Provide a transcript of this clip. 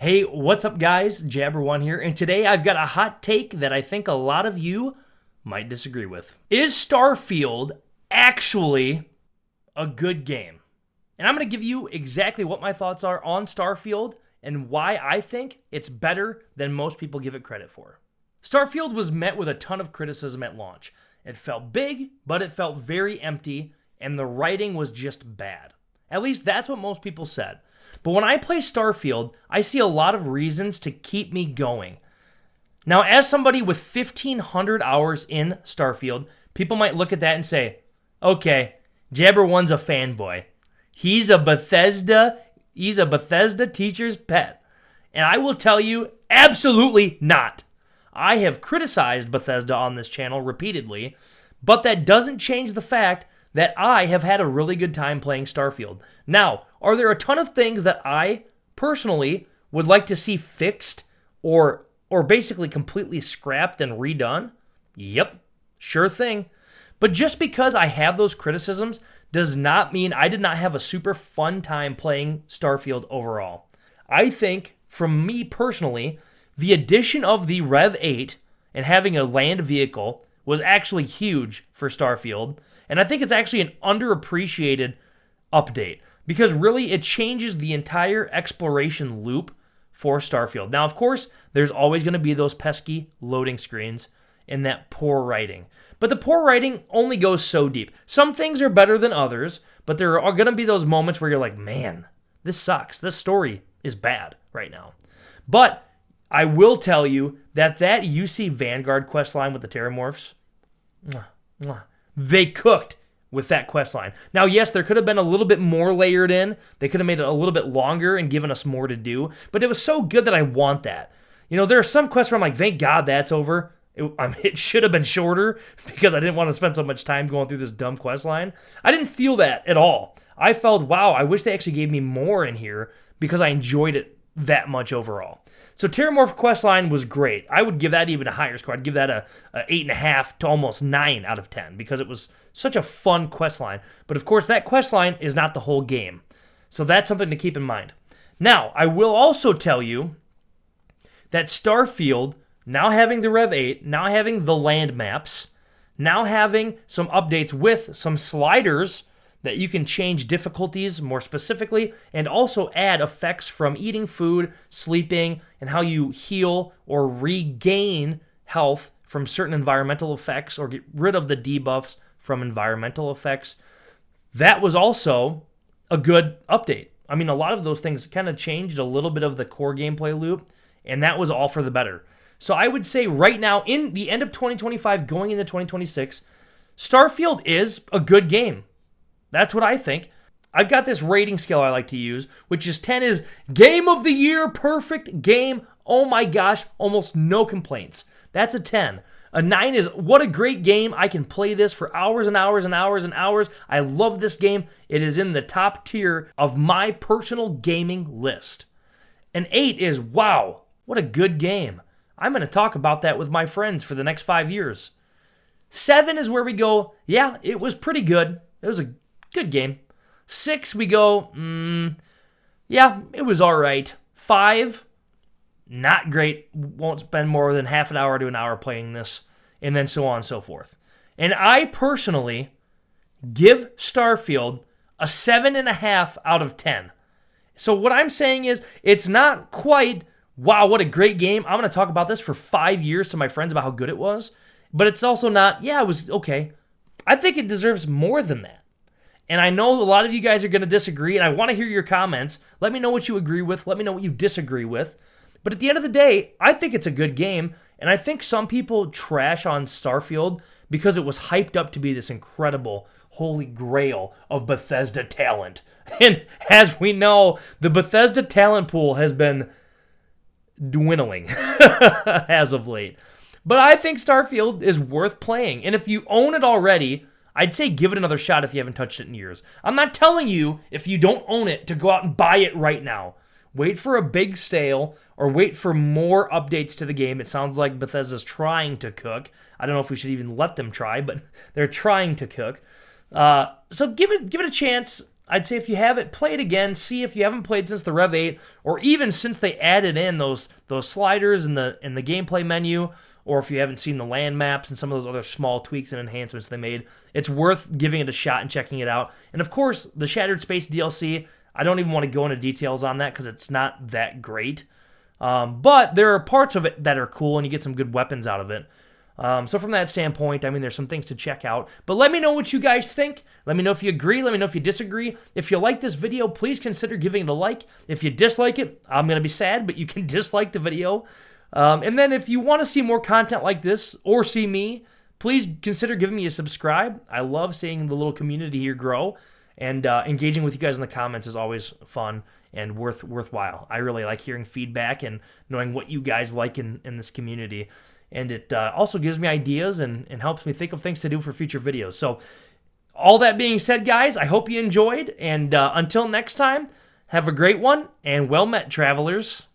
Hey, what's up guys? Jabber1 here, and today I've got a hot take that I think a lot of you might disagree with. Is Starfield actually a good game? And I'm going to give you exactly what my thoughts are on Starfield and why I think it's better than most people give it credit for. Starfield was met with a ton of criticism at launch. It felt big, but it felt very empty, and the writing was just bad. At least that's what most people said. But when I play Starfield, I see a lot of reasons to keep me going. Now, as somebody with 1,500 hours in Starfield, people might look at that and say, okay, Jabber1's a fanboy. He's a Bethesda teacher's pet. And I will tell you, absolutely not. I have criticized Bethesda on this channel repeatedly, but that doesn't change the fact that I have had a really good time playing Starfield. Now, are there a ton of things that I personally would like to see fixed or basically completely scrapped and redone? Yep, sure thing. But just because I have those criticisms does not mean I did not have a super fun time playing Starfield overall. I think, from me personally, the addition of the Rev 8 and having a land vehicle was actually huge for Starfield. And I think it's actually an underappreciated update because really it changes the entire exploration loop for Starfield. Now, of course, there's always going to be those pesky loading screens and that poor writing. But the poor writing only goes so deep. Some things are better than others, but there are going to be those moments where you're like, man, this sucks. This story is bad right now. But I will tell you that UC Vanguard questline with the Terramorphs, they cooked with that questline. Now, yes, there could have been a little bit more layered in. They could have made it a little bit longer and given us more to do, but it was so good that I want that. You know, there are some quests where I'm like, thank God that's over. It should have been shorter because I didn't want to spend so much time going through this dumb questline. I didn't feel that at all. I felt, wow, I wish they actually gave me more in here because I enjoyed it that much overall. So Terramorph questline was great. I would give that even a higher score. I'd give that a 8.5 to almost 9 out of 10 because it was such a fun questline. But of course, that questline is not the whole game. So that's something to keep in mind. Now, I will also tell you that Starfield, now having the Rev 8, now having the land maps, now having some updates with some sliders that you can change difficulties more specifically and also add effects from eating food, sleeping, and how you heal or regain health from certain environmental effects or get rid of the debuffs from environmental effects. That was also a good update. I mean, a lot of those things kind of changed a little bit of the core gameplay loop, and that was all for the better. So I would say right now, in the end of 2025, going into 2026, Starfield is a good game. That's what I think. I've got this rating scale I like to use, which is 10 is game of the year, perfect game. Oh my gosh, almost no complaints. That's a 10. A 9 is what a great game. I can play this for hours and hours and hours and hours. I love this game. It is in the top tier of my personal gaming list. An 8 is wow, what a good game. I'm going to talk about that with my friends for the next 5 years. 7 is where we go, yeah, it was pretty good. It was a good game. 6, we go, yeah, it was all right. 5, not great. Won't spend more than half an hour to an hour playing this, and then so on and so forth. And I personally give Starfield a 7.5 out of 10. So what I'm saying is, it's not quite, wow, what a great game. I'm going to talk about this for 5 years to my friends about how good it was. But it's also not, yeah, it was okay. I think it deserves more than that. And I know a lot of you guys are going to disagree, and I want to hear your comments. Let me know what you agree with. Let me know what you disagree with. But at the end of the day, I think it's a good game, and I think some people trash on Starfield because it was hyped up to be this incredible holy grail of Bethesda talent. And as we know, the Bethesda talent pool has been dwindling as of late. But I think Starfield is worth playing, and if you own it already, I'd say give it another shot if you haven't touched it in years. I'm not telling you, if you don't own it, to go out and buy it right now. Wait for a big sale or wait for more updates to the game. It sounds like Bethesda's trying to cook. I don't know if we should even let them try, but they're trying to cook. So give it a chance. I'd say if you have it, play it again. See if you haven't played since the Rev 8, or even since they added in those sliders in the gameplay menu, or if you haven't seen the land maps and some of those other small tweaks and enhancements they made. It's worth giving it a shot and checking it out. And of course, the Shattered Space DLC, I don't even want to go into details on that because it's not that great. But there are parts of it that are cool, and you get some good weapons out of it. So from that standpoint, I mean, there's some things to check out. But let me know what you guys think. Let me know if you agree. Let me know if you disagree. If you like this video, please consider giving it a like. If you dislike it, I'm going to be sad, but you can dislike the video. And then if you want to see more content like this, or see me, please consider giving me a subscribe. I love seeing the little community here grow. And engaging with you guys in the comments is always fun and worthwhile. I really like hearing feedback and knowing what you guys like in this community. And it also gives me ideas and helps me think of things to do for future videos. So all that being said, guys, I hope you enjoyed. And until next time, have a great one, and well met, travelers.